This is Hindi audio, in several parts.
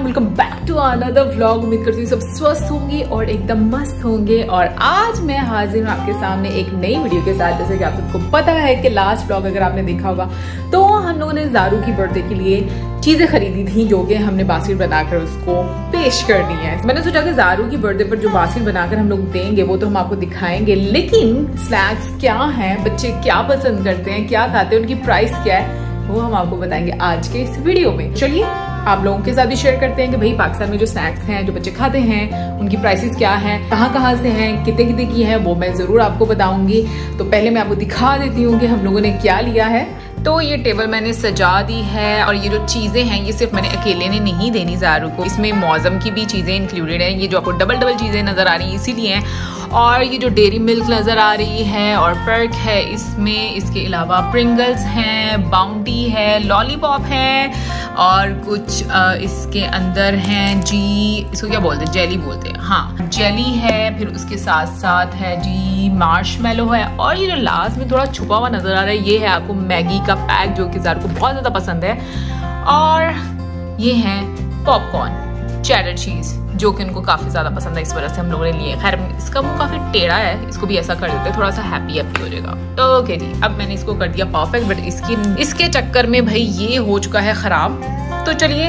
Welcome back to another vlog. उम्मीद करती हूँ सब स्वस्थ होंगे और एकदम मस्त होंगे। और आज मैं हाजिर हूँ आपके सामने एक नई वीडियो के साथ। जैसे कि आप सबको पता है कि लास्ट व्लॉग अगर आपने देखा होगा तो हम लोगों ने ज़ारू की बर्थडे के लिए चीजें खरीदी थी जो कि हमने बास्केट बनाकर उसको पेश करनी है। मैंने सोचा कि ज़ारू की बर्थडे पर जो बास्केट बनाकर हम लोग देंगे वो तो हम आपको दिखाएंगे, लेकिन स्नैक्स क्या हैं, बच्चे क्या पसंद करते हैं, क्या खाते हैं, उनकी प्राइस क्या है, वो हम आपको बताएंगे आज के इस वीडियो में। चलिए आप लोगों के साथ भी शेयर करते हैं कि भाई पाकिस्तान में जो स्नैक्स हैं जो बच्चे खाते हैं उनकी प्राइसेस क्या हैं, कहाँ से हैं, कितने कितने की हैं, वो मैं जरूर आपको बताऊंगी। तो पहले मैं आपको दिखा देती हूँ कि हम लोगों ने क्या लिया है। तो ये टेबल मैंने सजा दी है और ये जो चीज़ें हैं ये सिर्फ मैंने अकेले ने नहीं देनी ज़ारू को, इसमें मौसम की भी चीज़ें इंक्लूडेड हैं। ये जो आपको डबल डबल चीज़ें नज़र आ रही हैं इसीलिए हैं। और ये जो डेयरी मिल्क नज़र आ रही है और पर्क है इसमें, इसके अलावा प्रिंगल्स हैं, बाउंटी है, लॉलीपॉप है और कुछ इसके अंदर हैं जी, इसको क्या बोलते हैं, जेली बोलते हैं, हाँ जेली है। फिर उसके साथ साथ है जी मार्शमेलो है। और ये जो लास्ट में थोड़ा छुपा हुआ नज़र आ रहा है ये है आपको मैगी का पैक जो कि ज़ारू को बहुत ज़्यादा पसंद है। और ये है पॉपकॉर्न चेडर चीज़ जो कि उनको काफ़ी ज़्यादा पसंद है, इस वजह से हम लोगों ने लिए। खैर इसका मुंह काफ़ी टेढ़ा है, इसको भी ऐसा कर देते हैं थोड़ा सा हैप्पी हो जाएगा। तो ओके जी, अब मैंने इसको कर दिया परफेक्ट, बट इसके चक्कर में भाई ये हो चुका है ख़राब। तो चलिए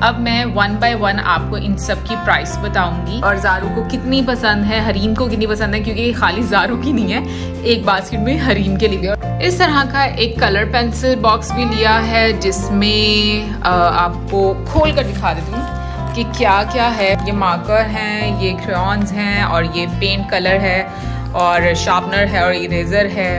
अब मैं 1 बाय 1 आपको इन सब की प्राइस बताऊंगी और ज़ारू को कितनी पसंद है, हरीम को कितनी पसंद है, क्योंकि खाली ज़ारू की नहीं है, एक बास्केट में हरीम के लिए। इस तरह का एक कलर पेंसिल बॉक्स भी लिया है जिसमें आपको खोल कर दिखा देती हूँ कि क्या क्या है। ये मार्कर हैं, ये क्रेयॉन्स हैं और ये पेंट कलर है और शार्पनर है और इरेजर है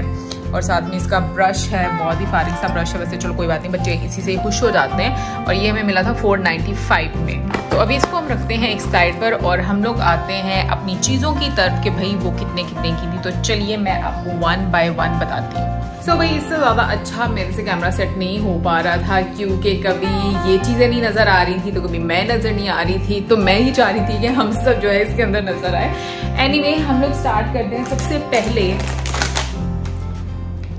और साथ में इसका ब्रश है, बहुत ही फारिग सा ब्रश है। वैसे चलो कोई बात नहीं, बच्चे इसी से खुश हो जाते हैं। और ये हमें मिला था 495 में। तो अभी इसको हम रखते हैं एक साइड पर और हम लोग आते हैं अपनी चीज़ों की तरफ कि भाई वो कितने कितने की थी। तो चलिए मैं आपको 1 बाय 1 बताती हूँ। सो भाई इससे ज़्यादा अच्छा मेरे से कैमरा सेट नहीं हो पा रहा था क्योंकि कभी ये चीज़ें नहीं नज़र आ रही थी तो कभी मैं नज़र नहीं आ रही थी। तो मैं ही चाह रही थी कि हम सब जो है इसके अंदर नज़र आए। एनीवे हम लोग स्टार्ट करते हैं सबसे पहले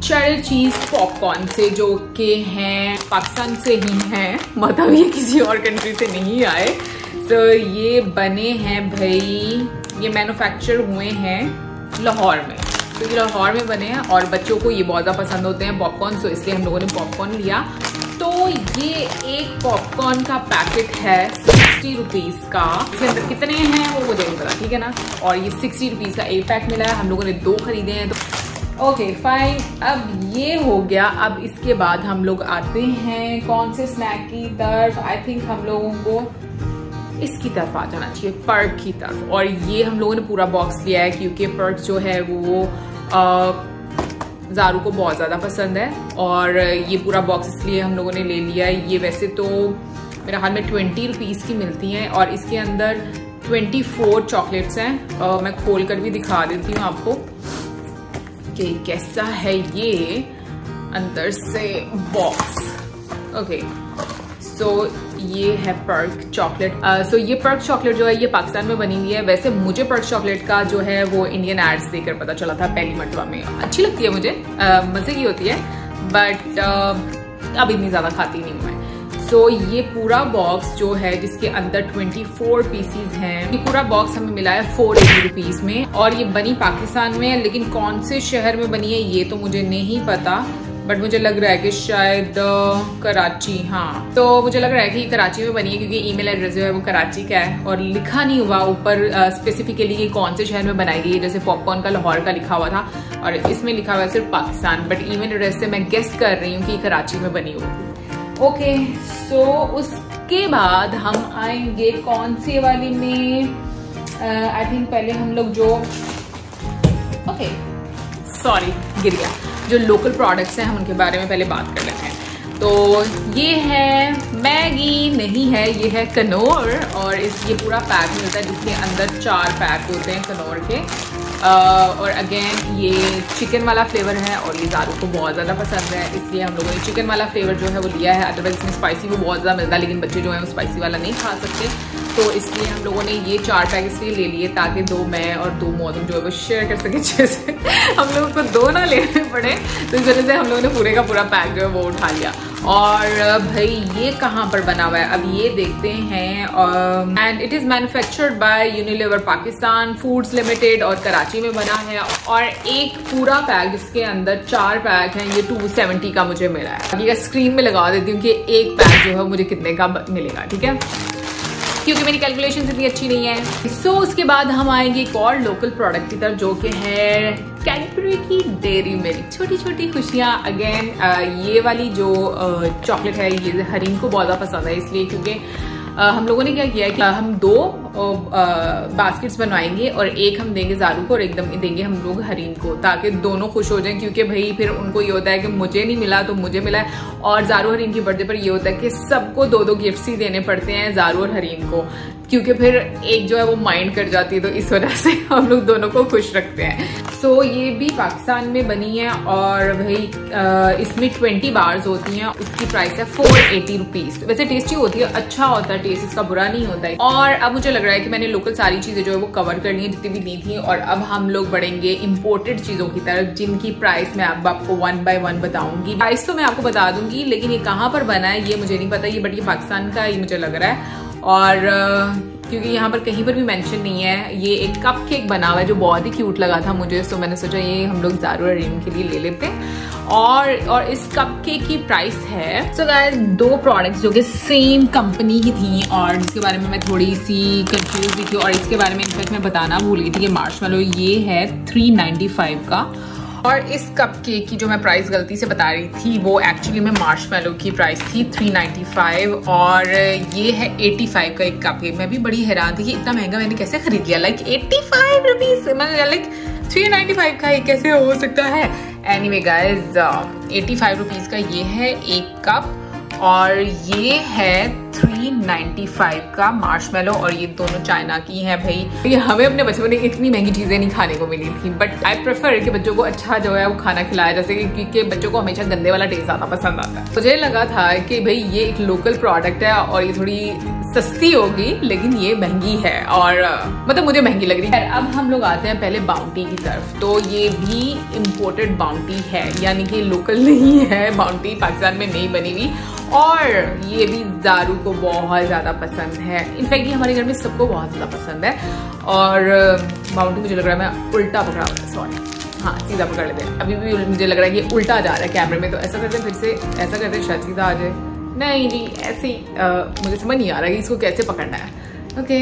चेडर चीज़ पॉपकॉर्न से, जो कि हैं पाकिस्तान से ही हैं, मतलब ये किसी और कंट्री से नहीं आए। तो ये बने हैं भाई, ये मैन्युफैक्चर हुए हैं लाहौर में, क्योंकि तो लाहौर में बने हैं और बच्चों को ये बहुत ज़्यादा पसंद होते हैं पॉपकॉर्न, तो इसलिए हम लोगों ने पॉपकॉर्न लिया। तो ये एक पॉपकॉर्न का पैकेट है 60 रुपीज़ का। इसके अंदर कितने हैं वो मुझे नहीं पता, ठीक है ना। और ये 60 रुपीज़ का एक पैक मिला है, हम लोगों ने 2 खरीदे हैं। तो ओके फाइन, अब ये हो गया। अब इसके बाद हम लोग आते हैं कौन से स्नैक की तरफ। आई थिंक हम लोगों को इसकी तरफ आ जाना चाहिए, पर्क की तरफ। और ये हम लोगों ने पूरा बॉक्स लिया है क्योंकि पर्क जो है वो ज़ारू को बहुत ज़्यादा पसंद है और ये पूरा बॉक्स इसलिए हम लोगों ने ले लिया है। ये वैसे तो मेरे हाल में 20 रुपीज़ की मिलती हैं और इसके अंदर 24 चॉकलेट्स हैं। मैं खोल कर भी दिखा देती हूँ आपको कि कैसा है ये अंदर से बॉक्स। ओके सो ये है पर्क चॉकलेट। सो ये पर्क चॉकलेट जो है ये पाकिस्तान में बनी हुई है। वैसे मुझे पर्क चॉकलेट का जो है वो इंडियन एड्स देखकर पता चला था पहली मरतबा में। अच्छी लगती है मुझे, मज़े की होती है, बट अब इतनी ज़्यादा खाती नहीं हूँ मैं। सो ये पूरा बॉक्स जो है जिसके अंदर 24 पीसीज हैं, ये पूरा बॉक्स हमें मिला है 480 रुपीज़ में। और ये बनी पाकिस्तान में, लेकिन कौन से शहर में बनी है ये तो मुझे नहीं पता, बट मुझे लग रहा है कि शायद कराची, हाँ तो मुझे लग रहा है कि ये कराची में बनी है क्योंकि ईमेल एड्रेस जो है वो कराची का है और लिखा नहीं हुआ ऊपर स्पेसिफिकली कि कौन से शहर में बनाई गई है। जैसे पॉपकॉर्न का लाहौर का लिखा हुआ था और इसमें लिखा हुआ है सिर्फ पाकिस्तान, बट ईमेल एड्रेस से मैं गेस कर रही हूँ कि कराची में बनी होगी। ओके सो उसके बाद हम आएंगे कौन से वाली में। आई थिंक पहले हम लोग जो सॉरी गिर गया, जो लोकल प्रोडक्ट्स हैं हम उनके बारे में पहले बात कर लेते हैं। तो ये है मैगी, नहीं है, ये है कनौर और ये पूरा पैक मिलता है जिसके अंदर 4 पैक होते हैं कनौर के। और अगेन ये चिकन वाला फ्लेवर है और ये ज़ारू को बहुत ज़्यादा पसंद है, इसलिए हम लोगों ने चिकन वाला फ्लेवर जो है वो लिया है। अदरवाइज इसमें स्पाइसी वो बहुत ज़्यादा मिलता है, लेकिन बच्चे जो है वो स्पाइसी वाला नहीं खा सकते, तो इसलिए हम लोगों ने ये 4 पैक इसलिए ले लिए ताकि 2 मैं और 2 मौसम जो है वो शेयर कर सके अच्छे से। हम लोगों को 2 ना लेने पड़े, तो इस वजह से हम लोगों ने पूरे का पूरा पैक जो है वो उठा लिया। और भाई ये कहाँ पर बना हुआ है अब ये देखते हैं। And it is manufactured by Unilever Pakistan foods limited और कराची में बना है। और एक पूरा पैक जिसके अंदर 4 पैक हैं, ये 270 का मुझे मिला है। ये स्क्रीन में लगा देती हूँ कि एक पैक जो है मुझे कितने का मिलेगा, ठीक है, क्योंकि मेरी कैलकुलेशन इतनी अच्छी नहीं है। सो उसके बाद हम आएंगे एक और लोकल प्रोडक्ट की तरफ, जो कि है कैडबरी की डेयरी मिल्क। छोटी छोटी खुशियाँ। अगेन ये वाली जो चॉकलेट है ये हरीम को बहुत ज़्यादा पसंद है, इसलिए क्योंकि हम लोगों ने क्या किया है कि हम 2 बास्केट्स बनवाएंगे और एक हम देंगे ज़ारू को और एकदम देंगे हम लोग हरीम को, ताकि दोनों खुश हो जाएं। क्योंकि भाई फिर उनको ये होता है कि मुझे नहीं मिला तो मुझे मिला है, और ज़ारू हरीम की बर्थडे पर ये होता है कि सबको 2-2 गिफ्ट्स ही देने पड़ते हैं ज़ारू और हरीम को, क्योंकि फिर एक जो है वो माइंड कर जाती है, तो इस वजह से हम लोग दोनों को खुश रखते हैं। सो ये भी पाकिस्तान में बनी है और भाई इसमें 20 बार्स होती हैं। उसकी प्राइस है 480 रुपीज। वैसे टेस्टी होती है, अच्छा होता है टेस्ट, इसका बुरा नहीं होता है। और अब मुझे लग रहा है कि मैंने लोकल सारी चीजें जो है वो कवर कर ली है जितनी भी ली थी, और अब हम लोग बढ़ेंगे इम्पोर्टेड चीजों की तरफ, जिनकी प्राइस मैं अब आपको 1 बाय 1 बताऊंगी। प्राइस तो मैं आपको बता दूंगी, लेकिन ये कहाँ पर बना है ये मुझे नहीं पता, ये बट ये पाकिस्तान का ही मुझे लग रहा है। और क्योंकि यहाँ पर कहीं पर भी मेंशन नहीं है। ये एक कप केक बना हुआ है जो बहुत ही क्यूट लगा था मुझे, तो मैंने सोचा ये हम लोग ज़ारू और हरीम के लिए ले लेते हैं। और इस कप केक की प्राइस है, सो गाइस 2 प्रोडक्ट्स जो कि सेम कंपनी की थी और जिसके बारे में मैं थोड़ी सी कंफ्यूज भी थी, और इसके बारे में इनफैक्ट मैं बताना भूल गई थी कि मार्शमेलो ये है 395 का। और इस कप केक की जो मैं प्राइस गलती से बता रही थी वो एक्चुअली में मार्शमेलो की प्राइस थी 395, और ये है 85 का एक कप केक। मैं भी बड़ी हैरान थी कि इतना महंगा मैंने कैसे खरीद लिया, लाइक 85 रुपीज, मैं लाइक 395 का ये कैसे हो सकता है। एनीवे गाइज 85 रुपीज का ये है एक कप, और ये है 395 का मार्शमेलो, और ये दोनों चाइना की हैं। भाई ये हमें अपने बचपन में इतनी महंगी चीजें नहीं खाने को मिली थी, बट आई प्रेफर कि बच्चों को अच्छा जो है वो खाना खिलाया, जैसे कि बच्चों को हमेशा गंदे वाला टेस्ट ज्यादा पसंद आता है। मुझे लगा था कि भाई ये एक लोकल प्रोडक्ट है और ये थोड़ी सस्ती होगी, लेकिन ये महंगी है, और मतलब मुझे महंगी लग रही है। अब हम लोग आते हैं पहले बाउंटी की तरफ। तो ये भी इम्पोर्टेड बाउंटी है, यानी कि लोकल नहीं है, बाउंटी पाकिस्तान में नहीं बनी हुई, और ये भी ज़ारू को बहुत ज़्यादा पसंद है। इनफैक्ट ये हमारे घर में सबको बहुत ज़्यादा पसंद है। और बाउंटी मुझे लग रहा है मैं उल्टा पकड़ा हुआ है, सॉरी, हाँ सीधा पकड़ लेते हैं। अभी भी मुझे लग रहा है कि उल्टा जा रहा है कैमरे में, तो ऐसा करते हैं, फिर से ऐसा करते हैं, शायद सीधा आ जाए। नहीं जी ऐसे ही मुझे समझ नहीं आ रहा कि इसको कैसे पकड़ना है। ओके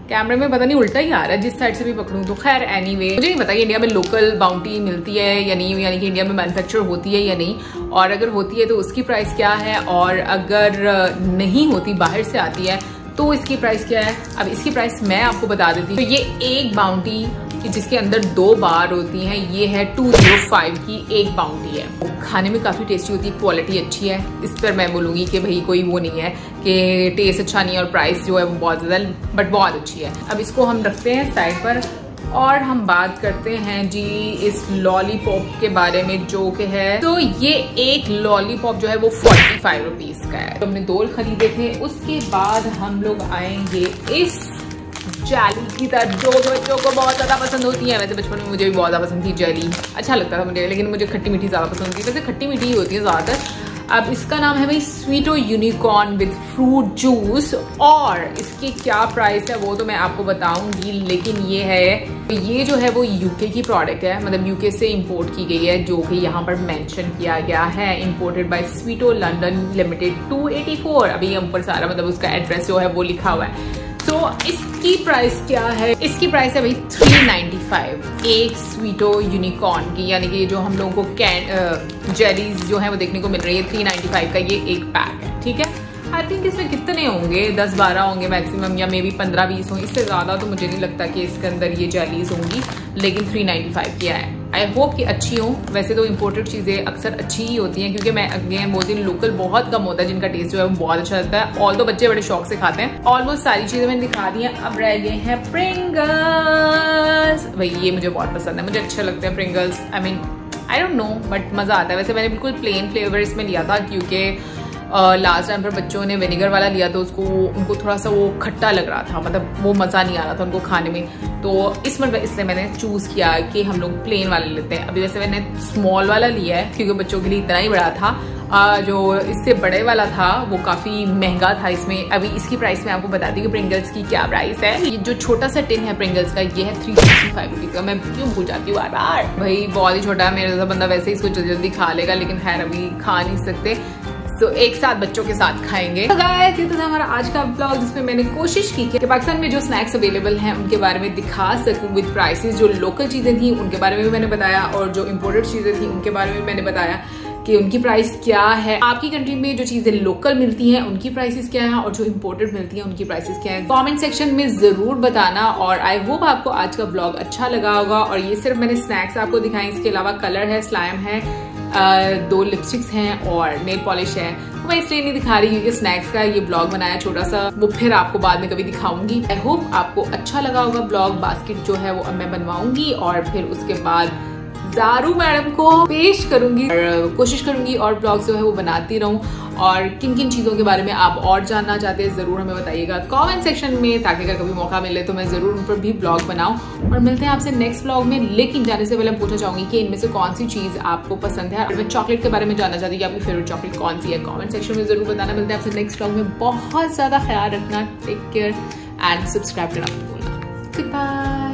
कैमरे में पता नहीं उल्टा ही आ रहा है, जिस साइड से भी पकड़ूं तो। खैर एनीवे मुझे नहीं पता कि इंडिया में लोकल बाउंटी मिलती है या नहीं, यानी कि इंडिया में मैन्युफैक्चर होती है या नहीं, और अगर होती है तो उसकी प्राइस क्या है, और अगर नहीं होती बाहर से आती है तो इसकी प्राइस क्या है। अब इसकी प्राइस मैं आपको बता देती हूँ। तो ये एक बाउंटी जिसके अंदर 2 बार होती हैं, ये है 205 की एक बाउंटी है। खाने में काफ़ी टेस्टी होती है, क्वालिटी अच्छी है, इस पर मैं बोलूँगी कि भाई कोई वो नहीं है कि टेस्ट अच्छा नहीं है और प्राइस जो है वो बहुत ज़्यादा, बट बहुत अच्छी है। अब इसको हम रखते हैं साइड पर, और हम बात करते हैं जी इस लॉलीपॉप के बारे में, जो कि है, तो ये एक लॉलीपॉप जो है वो 45 रुपीज का है। तो हमने 2 खरीदे थे। उसके बाद हम लोग आएंगे इस जेली की तरफ, जो बच्चों को बहुत ज्यादा पसंद होती है। वैसे बचपन में मुझे भी बहुत ज्यादा पसंद थी जेली, अच्छा लगता था मुझे, लेकिन मुझे खट्टी मीठी ज्यादा पसंद थी। वैसे खट्टी मीठी ही होती है ज्यादातर। अब इसका नाम है भाई स्वीटो यूनिकॉर्न विद फ्रूट जूस, और इसकी क्या प्राइस है वो तो मैं आपको बताऊंगी, लेकिन ये है, ये जो है वो यूके की प्रोडक्ट है, मतलब यूके से इंपोर्ट की गई है, जो कि यहाँ पर मेंशन किया गया है, इंपोर्टेड बाय स्वीटो लंदन लिमिटेड 284। अभी ऊपर सारा मतलब उसका एड्रेस जो है वो लिखा हुआ है। तो इसकी प्राइस क्या है, इसकी प्राइस है भाई 395 एक स्वीटो यूनिकॉर्न की, यानी कि जो हम लोगों को जेलीज जो है वो देखने को मिल रही है। 395 का ये एक पैक है, ठीक है। आई थिंक इसमें कितने होंगे, 10-12 होंगे मैक्सिमम, या मे बी 15-20 होंगे, इससे ज़्यादा तो मुझे नहीं लगता कि इसके अंदर ये जेलीज होंगी, लेकिन 395 की है। आई होप कि अच्छी हो। वैसे तो इम्पोर्टेड चीज़ें अक्सर अच्छी ही होती हैं, क्योंकि मैं अगेन बोलती हूँ लोकल बहुत कम होता है जिनका टेस्ट जो है वो बहुत अच्छा लगता है, ऑल तो बच्चे बड़े शौक से खाते हैं। ऑलमोस्ट सारी चीज़ें मैंने दिखा दी हैं, अब रह गए हैं प्रिंगल्स। भाई ये मुझे बहुत पसंद है, मुझे अच्छे लगते हैं Pringles. I mean I don't know but मज़ा आता है। वैसे मैंने बिल्कुल प्लेन फ्लेवर इसमें लिया था, क्योंकि लास्ट टाइम पर बच्चों ने विनेगर वाला लिया तो उनको थोड़ा सा वो खट्टा लग रहा था, मतलब वो मज़ा नहीं आ रहा था उनको खाने में। तो इस मतलब इसलिए मैंने चूज़ किया कि हम लोग प्लेन वाला लेते हैं। अभी वैसे मैंने स्मॉल वाला लिया है क्योंकि बच्चों के लिए इतना ही बड़ा था, जो इससे बड़े वाला था वो काफी महंगा था। इसमें अभी इसकी प्राइस मैं आपको बताती हूँ प्रिंगल्स की क्या प्राइस है। ये जो छोटा सा टिन है प्रिंगल्स का ये है 365 रुपीज का। मैं क्यों भूल जाती हूँ बार भाई, बहुत ही छोटा है। मेरे जैसा बंदा वैसे इसको जल्दी जल्दी खा लेगा, लेकिन खैर अभी खा नहीं सकते, तो एक साथ बच्चों के साथ खाएंगे। तो गाइस ये था हमारा आज का ब्लॉग, जिसमें मैंने कोशिश की कि पाकिस्तान में जो स्नैक्स अवेलेबल हैं उनके बारे में दिखा सकूं विद प्राइसेस। जो लोकल चीजें थी उनके बारे में भी मैंने बताया, और जो इम्पोर्टेड चीजें थी उनके बारे में मैंने बताया कि उनकी प्राइस क्या है। आपकी कंट्री में जो चीजें लोकल मिलती हैं उनकी प्राइसेस क्या है, और जो इम्पोर्टेड मिलती हैं उनकी प्राइसेस क्या है। कमेंट सेक्शन में जरूर बताना। और आई होप आपको आज का ब्लॉग अच्छा लगा होगा। और ये सिर्फ मैंने स्नैक्स आपको दिखाए, इसके अलावा कलर है, स्लाइम है, 2 लिपस्टिक्स हैं और नेल पॉलिश है। तो मैं इसलिए नहीं दिखा रही क्योंकि स्नैक्स का ये ब्लॉग बनाया छोटा सा, वो फिर आपको बाद में कभी दिखाऊंगी। आई होप आपको अच्छा लगा होगा ब्लॉग। बास्केट जो है वो अब मैं बनवाऊंगी और फिर उसके बाद जारू मैडम को पेश करूंगी और कोशिश करूंगी और ब्लॉग जो है वो बनाती रहूं। और किन किन चीजों के बारे में आप और जानना चाहते हैं जरूर हमें बताइएगा कमेंट सेक्शन में, ताकि अगर कभी मौका मिले तो मैं जरूर उन पर भी ब्लॉग बनाऊं। और मिलते हैं आपसे नेक्स्ट ब्लॉग में। लेकिन जाने से पहले पूछना चाहूंगी कि इनमें से कौन सी चीज आपको पसंद है। और मैं चॉकलेट के बारे में जानना चाहती हूँ कि आपकी फेवरेट चॉकलेट कौन सी है, कमेंट सेक्शन में जरूर बताना। मिलते हैं आपसे नेक्स्ट ब्लॉग में। बहुत ज्यादा ख्याल रखना, टेक केयर एंड सब्सक्राइब करना मत भूलना। Good bye.